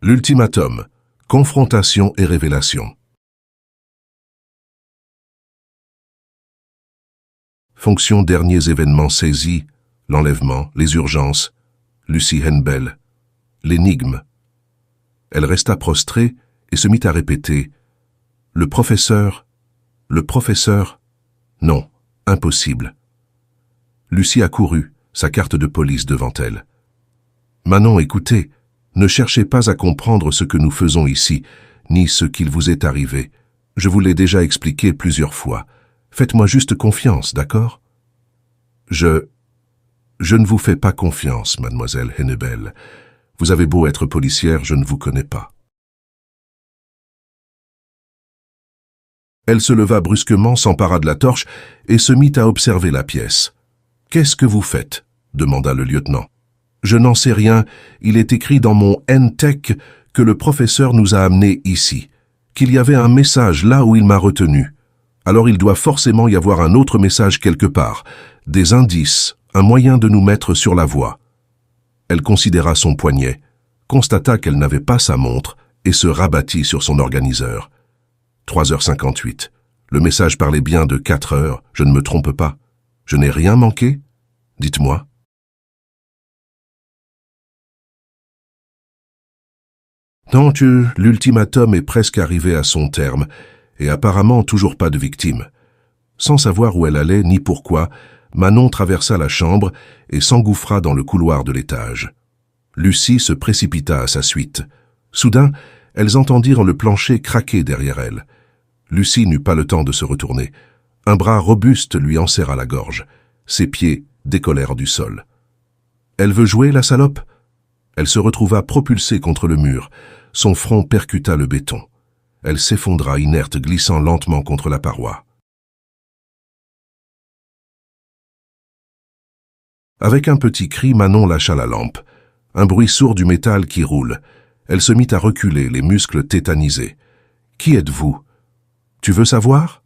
L'ultimatum. Confrontation et révélation. Fonction derniers événements saisis, l'enlèvement, les urgences, Lucy Henbell, l'énigme. Elle resta prostrée et se mit à répéter « Le professeur, non, impossible. » Lucy accourut, sa carte de police devant elle. « Manon, écoutez, ne cherchez pas à comprendre ce que nous faisons ici, ni ce qu'il vous est arrivé. Je vous l'ai déjà expliqué plusieurs fois. Faites-moi juste confiance, d'accord ? » Je ne vous fais pas confiance, mademoiselle Henbell. Vous avez beau être policière, je ne vous connais pas. Elle se leva brusquement, s'empara de la torche et se mit à observer la pièce. « Qu'est-ce que vous faites » demanda le lieutenant. « Je n'en sais rien. Il est écrit dans mon NTEC que le professeur nous a amenés ici, qu'il y avait un message là où il m'a retenu. Alors il doit forcément y avoir un autre message quelque part, des indices, un moyen de nous mettre sur la voie. » Elle considéra son poignet, constata qu'elle n'avait pas sa montre et se rabattit sur son organiseur. 3h58. Le message parlait bien de 4 heures, je ne me trompe pas. Je n'ai rien manqué? Dites-moi. Non, l'ultimatum est presque arrivé à son terme, et apparemment toujours pas de victime. Sans savoir où elle allait ni pourquoi, Manon traversa la chambre et s'engouffra dans le couloir de l'étage. Lucy se précipita à sa suite. Soudain, elles entendirent le plancher craquer derrière elle. Lucy n'eut pas le temps de se retourner. Un bras robuste lui enserra la gorge. Ses pieds décollèrent du sol. « Elle veut jouer, la salope ?» Elle se retrouva propulsée contre le mur. Son front percuta le béton. Elle s'effondra inerte, glissant lentement contre la paroi. Avec un petit cri, Manon lâcha la lampe. Un bruit sourd du métal qui roule. Elle se mit à reculer, les muscles tétanisés. « Qui êtes-vous ? Tu veux savoir ?»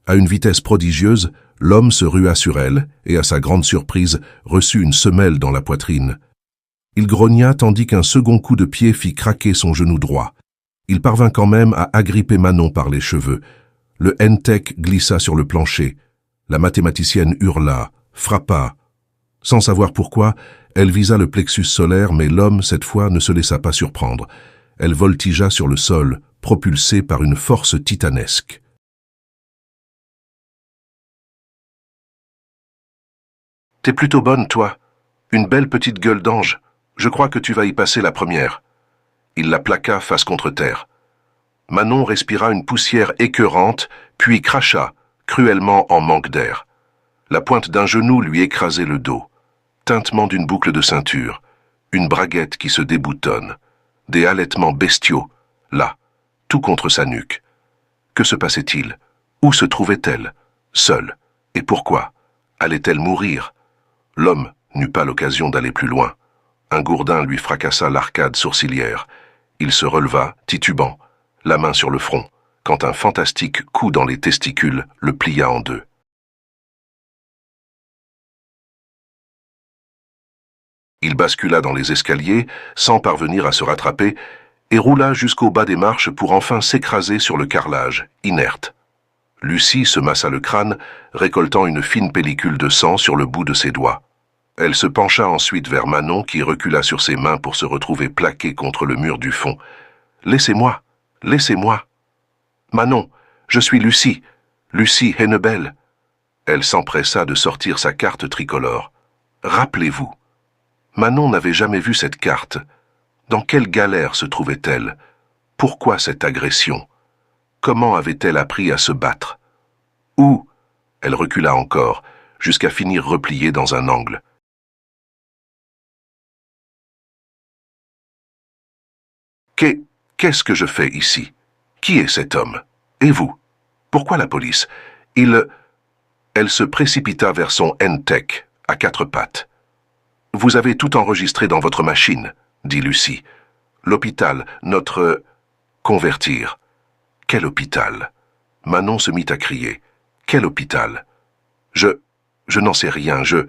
À une vitesse prodigieuse, l'homme se rua sur elle et, à sa grande surprise, reçut une semelle dans la poitrine. Il grogna tandis qu'un second coup de pied fit craquer son genou droit. Il parvint quand même à agripper Manon par les cheveux. Le NTEC glissa sur le plancher. La mathématicienne hurla, frappa. Sans savoir pourquoi, elle visa le plexus solaire, mais l'homme, cette fois, ne se laissa pas surprendre. Elle voltigea sur le sol, propulsée par une force titanesque. « T'es plutôt bonne, toi. Une belle petite gueule d'ange. Je crois que tu vas y passer la première. » Il la plaqua face contre terre. Manon respira une poussière écœurante, puis cracha, cruellement en manque d'air. La pointe d'un genou lui écrasait le dos. Tintement d'une boucle de ceinture, une braguette qui se déboutonne, des halètements bestiaux, là, tout contre sa nuque. Que se passait-il? Où se trouvait-elle? Seule. Et pourquoi? Allait-elle mourir? L'homme n'eut pas l'occasion d'aller plus loin. Un gourdin lui fracassa l'arcade sourcilière. Il se releva, titubant, la main sur le front, quand un fantastique coup dans les testicules le plia en deux. Il bascula dans les escaliers, sans parvenir à se rattraper, et roula jusqu'au bas des marches pour enfin s'écraser sur le carrelage, inerte. Lucy se massa le crâne, récoltant une fine pellicule de sang sur le bout de ses doigts. Elle se pencha ensuite vers Manon, qui recula sur ses mains pour se retrouver plaquée contre le mur du fond. « Laissez-moi, laissez-moi. »« Manon, je suis Lucy, Lucy Henbell. » Elle s'empressa de sortir sa carte tricolore. « Rappelez-vous. » Manon n'avait jamais vu cette carte. Dans quelle galère se trouvait-elle? Pourquoi cette agression? Comment avait-elle appris à se battre? Où? Elle recula encore, jusqu'à finir repliée dans un angle. Qu'est-ce que je fais ici? Qui est cet homme? Et vous? Pourquoi la police? Elle se précipita vers son NTEC, à 4 pattes. « Vous avez tout enregistré dans votre machine, » dit Lucy. « L'hôpital, notre... convertir. » « Quel hôpital ?» Manon se mit à crier. « Quel hôpital ?»« Je n'en sais rien, je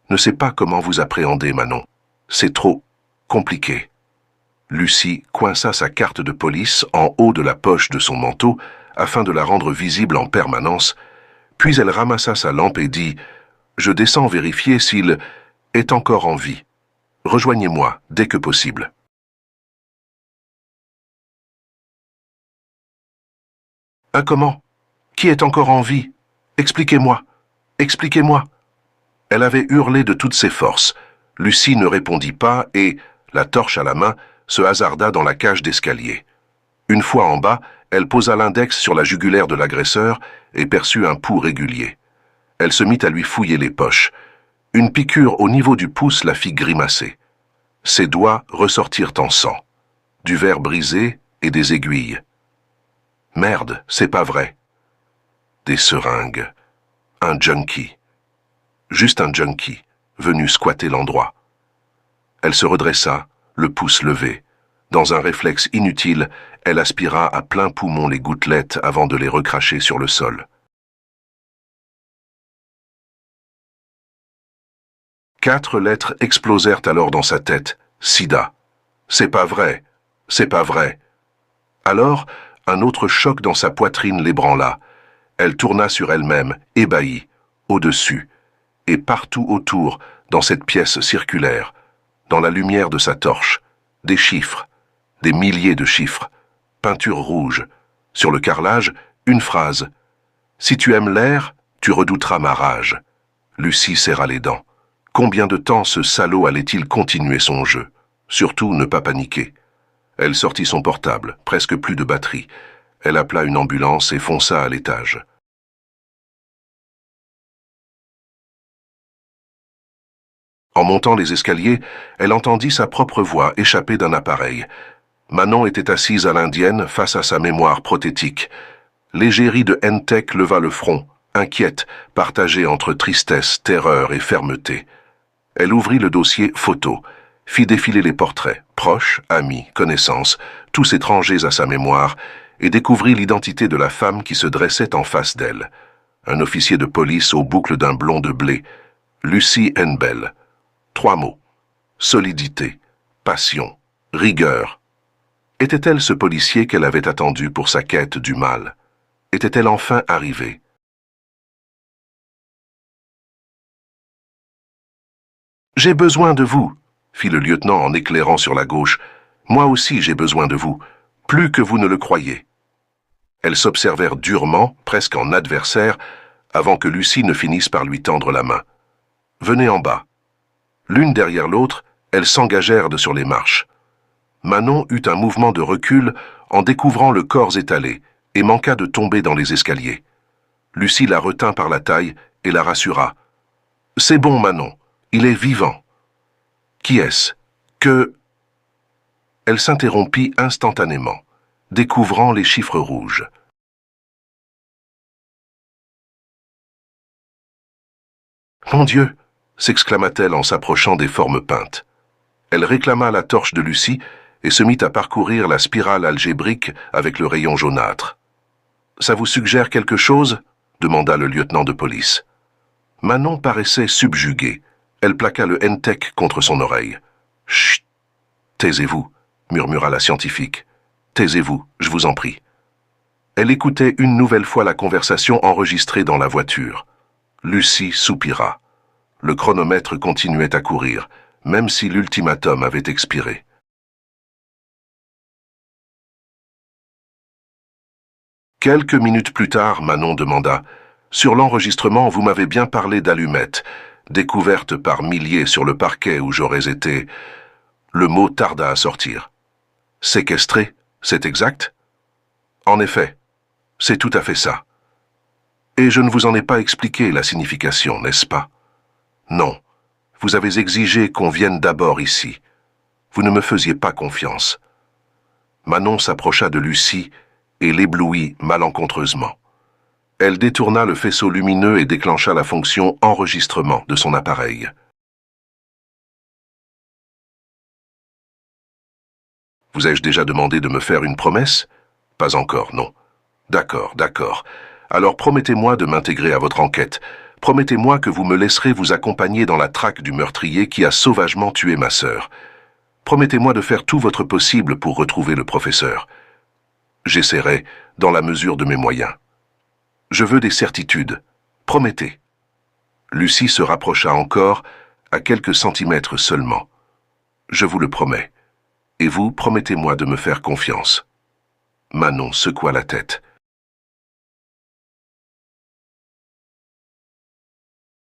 ne sais pas comment vous appréhender, Manon. C'est trop compliqué. » Lucie coinça sa carte de police en haut de la poche de son manteau afin de la rendre visible en permanence, puis elle ramassa sa lampe et dit « Je descends vérifier s'il est encore en vie. Rejoignez-moi dès que possible. » « Comment? Qui est encore en vie? Expliquez-moi! Expliquez-moi !» Elle avait hurlé de toutes ses forces. Lucie ne répondit pas et, la torche à la main, se hasarda dans la cage d'escalier. Une fois en bas, elle posa l'index sur la jugulaire de l'agresseur et perçut un pouls régulier. Elle se mit à lui fouiller les poches. Une piqûre au niveau du pouce la fit grimacer. Ses doigts ressortirent en sang. Du verre brisé et des aiguilles. Merde, c'est pas vrai. Des seringues. Un junkie. Juste un junkie, venu squatter l'endroit. Elle se redressa, le pouce levé. Dans un réflexe inutile, elle aspira à plein poumon les gouttelettes avant de les recracher sur le sol. 4 lettres explosèrent alors dans sa tête. Sida. C'est pas vrai. C'est pas vrai. Alors, un autre choc dans sa poitrine l'ébranla. Elle tourna sur elle-même, ébahie, au-dessus, et partout autour, dans cette pièce circulaire, dans la lumière de sa torche, des chiffres, des milliers de chiffres, peinture rouge, sur le carrelage, une phrase. « Si tu aimes l'air, tu redouteras ma rage. » Lucie serra les dents. Combien de temps ce salaud allait-il continuer son jeu? Surtout ne pas paniquer. Elle sortit son portable, presque plus de batterie. Elle appela une ambulance et fonça à l'étage. En montant les escaliers, elle entendit sa propre voix échapper d'un appareil. Manon était assise à l'indienne face à sa mémoire prothétique. L'égérie de Entech leva le front, inquiète, partagée entre tristesse, terreur et fermeté. Elle ouvrit le dossier photo, fit défiler les portraits, proches, amis, connaissances, tous étrangers à sa mémoire, et découvrit l'identité de la femme qui se dressait en face d'elle. Un officier de police aux boucles d'un blond de blé. Lucie Henbel. 3 mots. Solidité, passion, rigueur. Était-elle ce policier qu'elle avait attendu pour sa quête du mal? Était-elle enfin arrivée? « J'ai besoin de vous », fit le lieutenant en éclairant sur la gauche. « Moi aussi j'ai besoin de vous, plus que vous ne le croyez. » Elles s'observèrent durement, presque en adversaires, avant que Lucie ne finisse par lui tendre la main. « Venez en bas. » L'une derrière l'autre, elles s'engagèrent sur les marches. Manon eut un mouvement de recul en découvrant le corps étalé et manqua de tomber dans les escaliers. Lucie la retint par la taille et la rassura. « C'est bon, Manon. Il est vivant. »« Qui est-ce? Que... » Elle s'interrompit instantanément, découvrant les chiffres rouges. « Mon Dieu !» s'exclama-t-elle en s'approchant des formes peintes. Elle réclama la torche de Lucie et se mit à parcourir la spirale algébrique avec le rayon jaunâtre. « Ça vous suggère quelque chose ?» demanda le lieutenant de police. Manon paraissait subjuguée. Elle plaqua le Entech contre son oreille. « Chut! Taisez-vous, » murmura la scientifique. « Taisez-vous, je vous en prie. » Elle écoutait une nouvelle fois la conversation enregistrée dans la voiture. Lucie soupira. Le chronomètre continuait à courir, même si l'ultimatum avait expiré. Quelques minutes plus tard, Manon demanda « Sur l'enregistrement, vous m'avez bien parlé d'allumettes. Découverte par milliers sur le parquet où j'aurais été... » Le mot tarda à sortir. « Séquestré, c'est exact ?»« En effet, c'est tout à fait ça. Et je ne vous en ai pas expliqué la signification, n'est-ce pas? Non, vous avez exigé qu'on vienne d'abord ici. Vous ne me faisiez pas confiance. » Manon s'approcha de Lucie et l'éblouit malencontreusement. Elle détourna le faisceau lumineux et déclencha la fonction enregistrement de son appareil. « Vous ai-je déjà demandé de me faire une promesse? Pas encore, non. D'accord, d'accord. Alors promettez-moi de m'intégrer à votre enquête. Promettez-moi que vous me laisserez vous accompagner dans la traque du meurtrier qui a sauvagement tué ma sœur. Promettez-moi de faire tout votre possible pour retrouver le professeur. J'essaierai, dans la mesure de mes moyens. Je veux des certitudes. Promettez. Lucie se rapprocha encore, à quelques centimètres seulement. Je vous le promets. Et vous, promettez-moi de me faire confiance. Manon secoua la tête.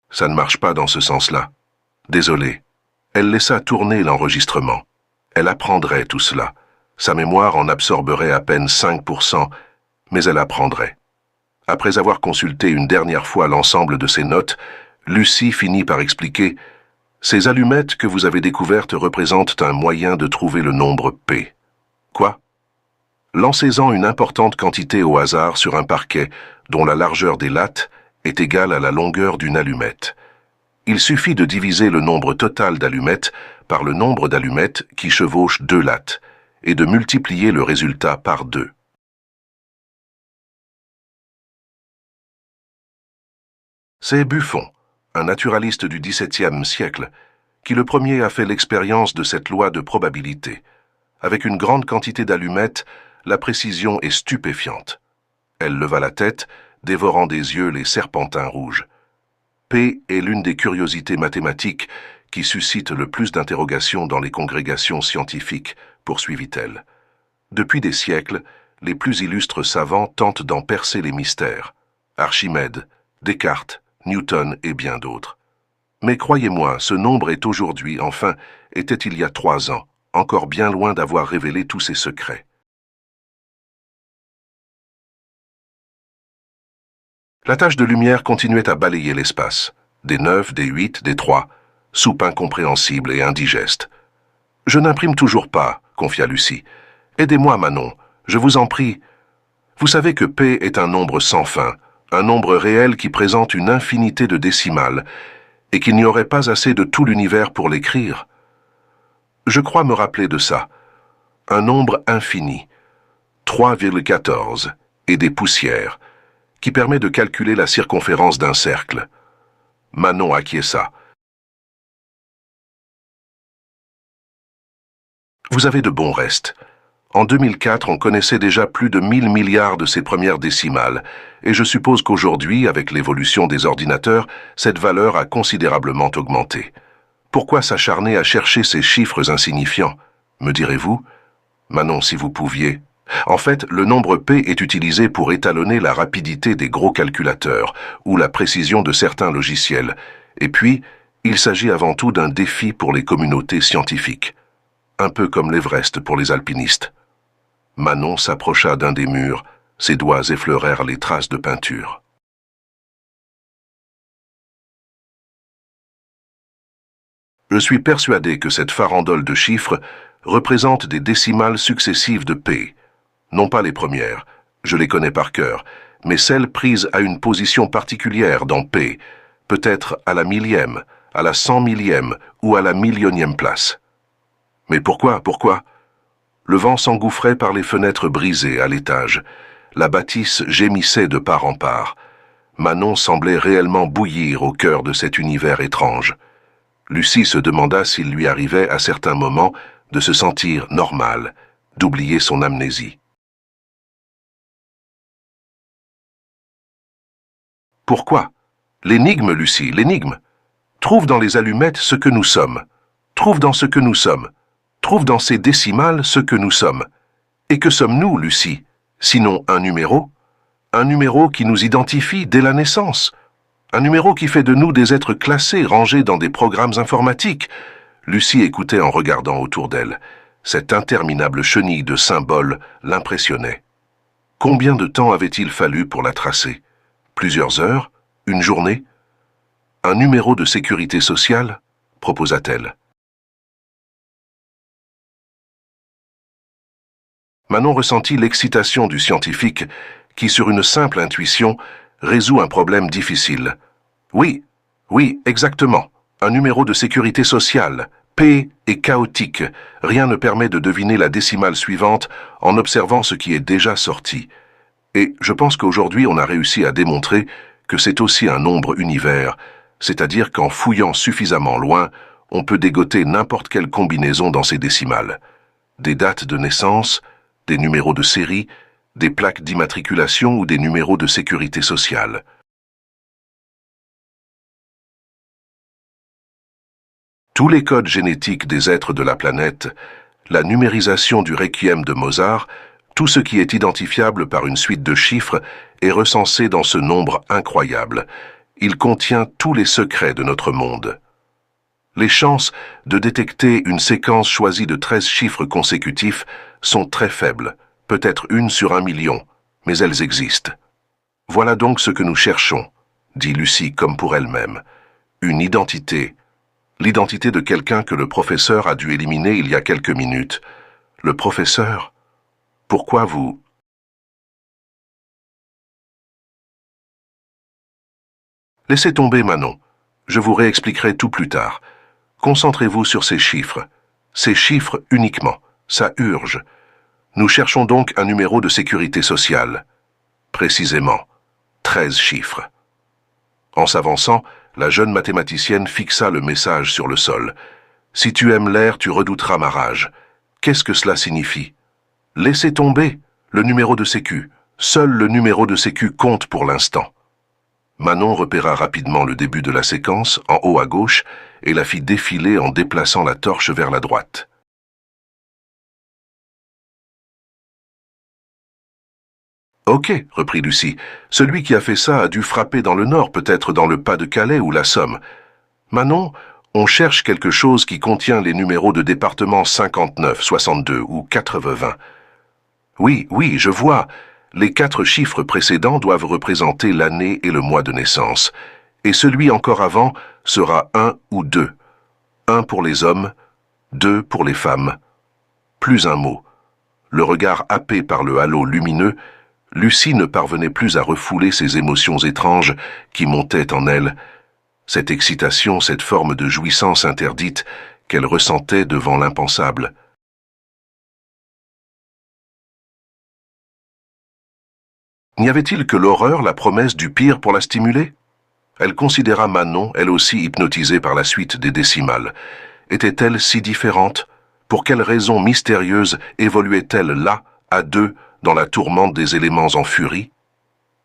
Ça ne marche pas dans ce sens-là. Désolé. Elle laissa tourner l'enregistrement. Elle apprendrait tout cela. Sa mémoire en absorberait à peine 5%, mais elle apprendrait. Après avoir consulté une dernière fois l'ensemble de ses notes, Lucie finit par expliquer « Ces allumettes que vous avez découvertes représentent un moyen de trouver le nombre P. » Quoi? Lancez-en une importante quantité au hasard sur un parquet dont la largeur des lattes est égale à la longueur d'une allumette. Il suffit de diviser le nombre total d'allumettes par le nombre d'allumettes qui chevauchent 2 lattes et de multiplier le résultat par 2. C'est Buffon, un naturaliste du XVIIe siècle, qui le premier a fait l'expérience de cette loi de probabilité. Avec une grande quantité d'allumettes, la précision est stupéfiante. Elle leva la tête, dévorant des yeux les serpentins rouges. P est l'une des curiosités mathématiques qui suscite le plus d'interrogations dans les congrégations scientifiques, poursuivit-elle. Depuis des siècles, les plus illustres savants tentent d'en percer les mystères. Archimède, Descartes, Newton et bien d'autres. Mais croyez-moi, ce nombre est aujourd'hui, enfin, était il y a 3 ans, encore bien loin d'avoir révélé tous ses secrets. La tache de lumière continuait à balayer l'espace. Des 9, des 8, des 3, soupe incompréhensible et indigeste. « Je n'imprime toujours pas, » confia Lucie. « Aidez-moi, Manon, je vous en prie. Vous savez que P est un nombre sans fin, un nombre réel qui présente une infinité de décimales, et qu'il n'y aurait pas assez de tout l'univers pour l'écrire. Je crois me rappeler de ça. Un nombre infini, 3,14, et des poussières, qui permet de calculer la circonférence d'un cercle. » Manon acquiesça. Vous avez de bons restes. En 2004, on connaissait déjà plus de 1000 milliards de ces premières décimales, et je suppose qu'aujourd'hui, avec l'évolution des ordinateurs, cette valeur a considérablement augmenté. Pourquoi s'acharner à chercher ces chiffres insignifiants, me direz-vous? Manon, si vous pouviez. En fait, le nombre P est utilisé pour étalonner la rapidité des gros calculateurs ou la précision de certains logiciels. Et puis, il s'agit avant tout d'un défi pour les communautés scientifiques. Un peu comme l'Everest pour les alpinistes. Manon s'approcha d'un des murs, ses doigts effleurèrent les traces de peinture. Je suis persuadé que cette farandole de chiffres représente des décimales successives de P. Non pas les premières, je les connais par cœur, mais celles prises à une position particulière dans P, peut-être à la millième, à la 100 millième ou à la millionième place. Mais pourquoi? Le vent s'engouffrait par les fenêtres brisées à l'étage. La bâtisse gémissait de part en part. Manon semblait réellement bouillir au cœur de cet univers étrange. Lucie se demanda s'il lui arrivait à certains moments de se sentir normal, d'oublier son amnésie. Pourquoi? L'énigme, Lucie, l'énigme. Trouve dans les allumettes ce que nous sommes. Trouve dans ce que nous sommes. Trouve dans ces décimales ce que nous sommes. Et que sommes-nous, Lucie? Sinon un numéro? Un numéro qui nous identifie dès la naissance. Un numéro qui fait de nous des êtres classés, rangés dans des programmes informatiques. Lucie écoutait en regardant autour d'elle. Cette interminable chenille de symboles l'impressionnait. Combien de temps avait-il fallu pour la tracer? Plusieurs heures? Une journée? Un numéro de sécurité sociale? Proposa-t-elle. Manon ressentit l'excitation du scientifique qui, sur une simple intuition, résout un problème difficile. Oui, exactement. Un numéro de sécurité sociale. P est chaotique. Rien ne permet de deviner la décimale suivante en observant ce qui est déjà sorti. Et je pense qu'aujourd'hui on a réussi à démontrer que c'est aussi un nombre univers, c'est-à-dire qu'en fouillant suffisamment loin, on peut dégoter n'importe quelle combinaison dans ces décimales. Des dates de naissance, des numéros de série, des plaques d'immatriculation ou des numéros de sécurité sociale. Tous les codes génétiques des êtres de la planète, la numérisation du requiem de Mozart, tout ce qui est identifiable par une suite de chiffres est recensé dans ce nombre incroyable. Il contient tous les secrets de notre monde. Les chances de détecter une séquence choisie de 13 chiffres consécutifs sont très faibles, peut-être 1 sur 1 million, mais elles existent. Voilà donc ce que nous cherchons, dit Lucie comme pour elle-même. Une identité. L'identité de quelqu'un que le professeur a dû éliminer il y a quelques minutes. Le professeur? Pourquoi vous... Laissez tomber, Manon. Je vous réexpliquerai tout plus tard. Concentrez-vous sur ces chiffres. Ces chiffres uniquement. Ça urge. Nous cherchons donc un numéro de sécurité sociale. Précisément, 13 chiffres. En s'avançant, la jeune mathématicienne fixa le message sur le sol. « Si tu aimes l'air, tu redouteras ma rage. » Qu'est-ce que cela signifie? Laissez tomber le numéro de sécu. Seul le numéro de sécu compte pour l'instant. Manon repéra rapidement le début de la séquence, en haut à gauche, et la fit défiler en déplaçant la torche vers la droite. « Ok, reprit Lucie, celui qui a fait ça a dû frapper dans le nord, peut-être dans le Pas-de-Calais ou la Somme. Manon, on cherche quelque chose qui contient les numéros de département 59, 62 ou 80. Oui, je vois. Les 4 chiffres précédents doivent représenter l'année et le mois de naissance, et celui encore avant sera 1 ou 2. 1 pour les hommes, 2 pour les femmes. Plus un mot. Le regard happé par le halo lumineux, Lucie ne parvenait plus à refouler ces émotions étranges qui montaient en elle, cette excitation, cette forme de jouissance interdite qu'elle ressentait devant l'impensable. N'y avait-il que l'horreur, la promesse du pire pour la stimuler? Elle considéra Manon, elle aussi hypnotisée par la suite des décimales. Était-elle si différente? Pour quelle raison mystérieuse évoluait-elle là, à deux, dans la tourmente des éléments en furie?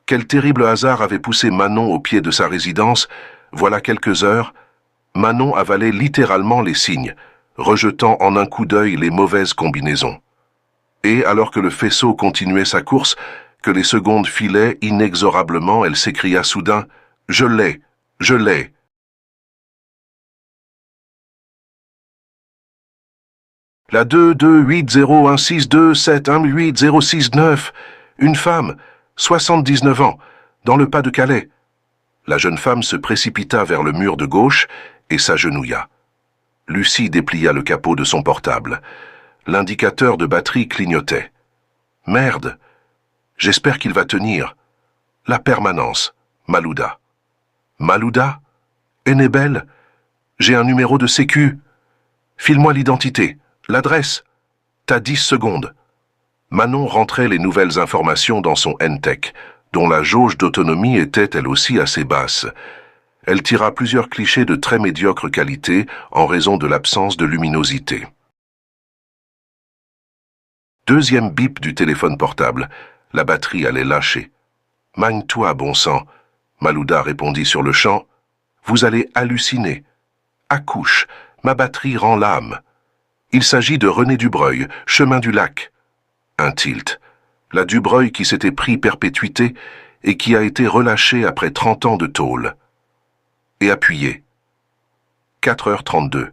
Quel terrible hasard avait poussé Manon au pied de sa résidence? Voilà quelques heures, Manon avalait littéralement les signes, rejetant en un coup d'œil les mauvaises combinaisons. Et, alors que le faisceau continuait sa course, que les secondes filaient inexorablement, elle s'écria soudain « Je l'ai, je l'ai !» La 2-2-8-0-1-6-2-7-1-8-0-6-9, une femme, 79 ans, dans le Pas-de-Calais. La jeune femme se précipita vers le mur de gauche et s'agenouilla. Lucie déplia le capot de son portable. L'indicateur de batterie clignotait. Merde! J'espère qu'il va tenir. La permanence. Malouda. Malouda? Enebel? J'ai un numéro de sécu. File-moi l'identité. L'adresse. T'as 10 secondes. Manon rentrait les nouvelles informations dans son N-Tech, dont la jauge d'autonomie était elle aussi assez basse. Elle tira plusieurs clichés de très médiocre qualité en raison de l'absence de luminosité. Deuxième bip du téléphone portable. La batterie allait lâcher. « Magne-toi, bon sang !» Malouda répondit sur le champ. « Vous allez halluciner. Accouche, ma batterie rend l'âme. Il s'agit de René Dubreuil, chemin du lac. » Un tilt. La Dubreuil qui s'était pris perpétuité et qui a été relâchée après 30 ans de tôle. Et appuyé. 4h32.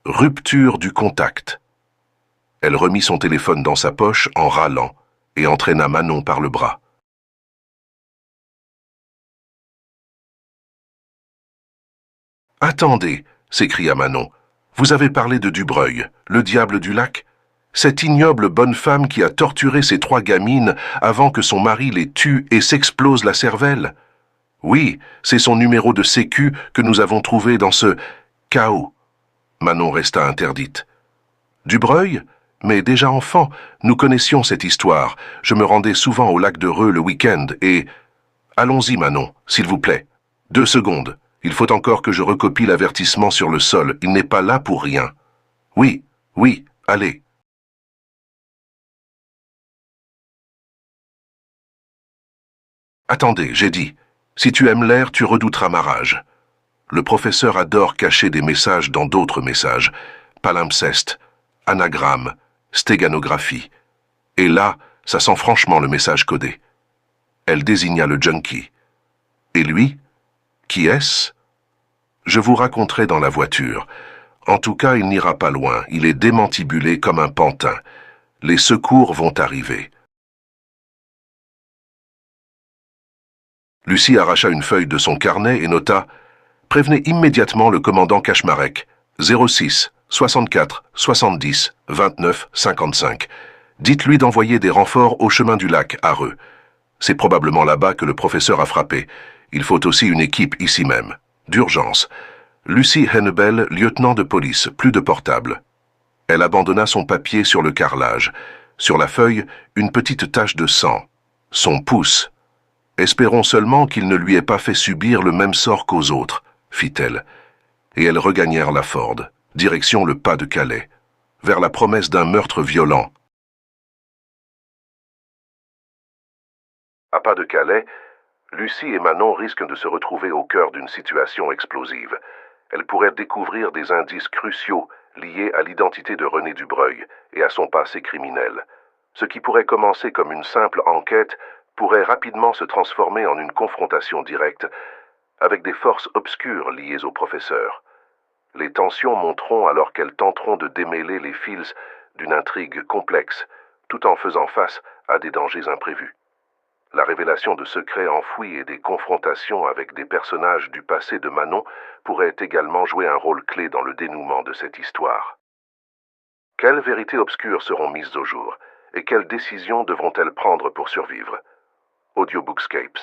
Rupture du contact. Elle remit son téléphone dans sa poche en râlant et entraîna Manon par le bras. « Attendez, s'écria Manon. Vous avez parlé de Dubreuil, le diable du lac? Cette ignoble bonne femme qui a torturé ces 3 gamines avant que son mari les tue et s'explose la cervelle? Oui, c'est son numéro de sécu que nous avons trouvé dans ce chaos. » Manon resta interdite. « Dubreuil? Mais déjà enfant, nous connaissions cette histoire. Je me rendais souvent au lac de Reux le week-end et... » « Allons-y, Manon, s'il vous plaît. 2 secondes, Il faut encore que je recopie l'avertissement sur le sol. Il n'est pas là pour rien. Oui, oui, allez. Attendez, j'ai dit. Si tu aimes l'air, tu redouteras ma rage. Le professeur adore cacher des messages dans d'autres messages. Palimpseste, anagramme, stéganographie. Et là, ça sent franchement le message codé. Elle désigna le junkie. Et lui? Qui est-ce? Je vous raconterai dans la voiture. En tout cas, il n'ira pas loin. Il est démantibulé comme un pantin. Les secours vont arriver. Lucie arracha une feuille de son carnet et nota « Prévenez immédiatement le commandant Kaczmarek, 06 64 70 29 55. Dites-lui d'envoyer des renforts au chemin du lac, à Reux. C'est probablement là-bas que le professeur a frappé. Il faut aussi une équipe ici même. D'urgence. Lucie Hennebel, lieutenant de police, plus de portable. » Elle abandonna son papier sur le carrelage. Sur la feuille, une petite tache de sang. Son pouce. « Espérons seulement qu'il ne lui ait pas fait subir le même sort qu'aux autres, » fit-elle. Et elles regagnèrent la Ford, direction le Pas-de-Calais, vers la promesse d'un meurtre violent. À Pas-de-Calais, Lucie et Manon risquent de se retrouver au cœur d'une situation explosive. Elles pourraient découvrir des indices cruciaux liés à l'identité de René Dubreuil et à son passé criminel. Ce qui pourrait commencer comme une simple enquête pourrait rapidement se transformer en une confrontation directe avec des forces obscures liées au professeur. Les tensions monteront alors qu'elles tenteront de démêler les fils d'une intrigue complexe, tout en faisant face à des dangers imprévus. La révélation de secrets enfouis et des confrontations avec des personnages du passé de Manon pourraient également jouer un rôle clé dans le dénouement de cette histoire. Quelles vérités obscures seront mises au jour et quelles décisions devront-elles prendre pour survivre? Audiobookscapes.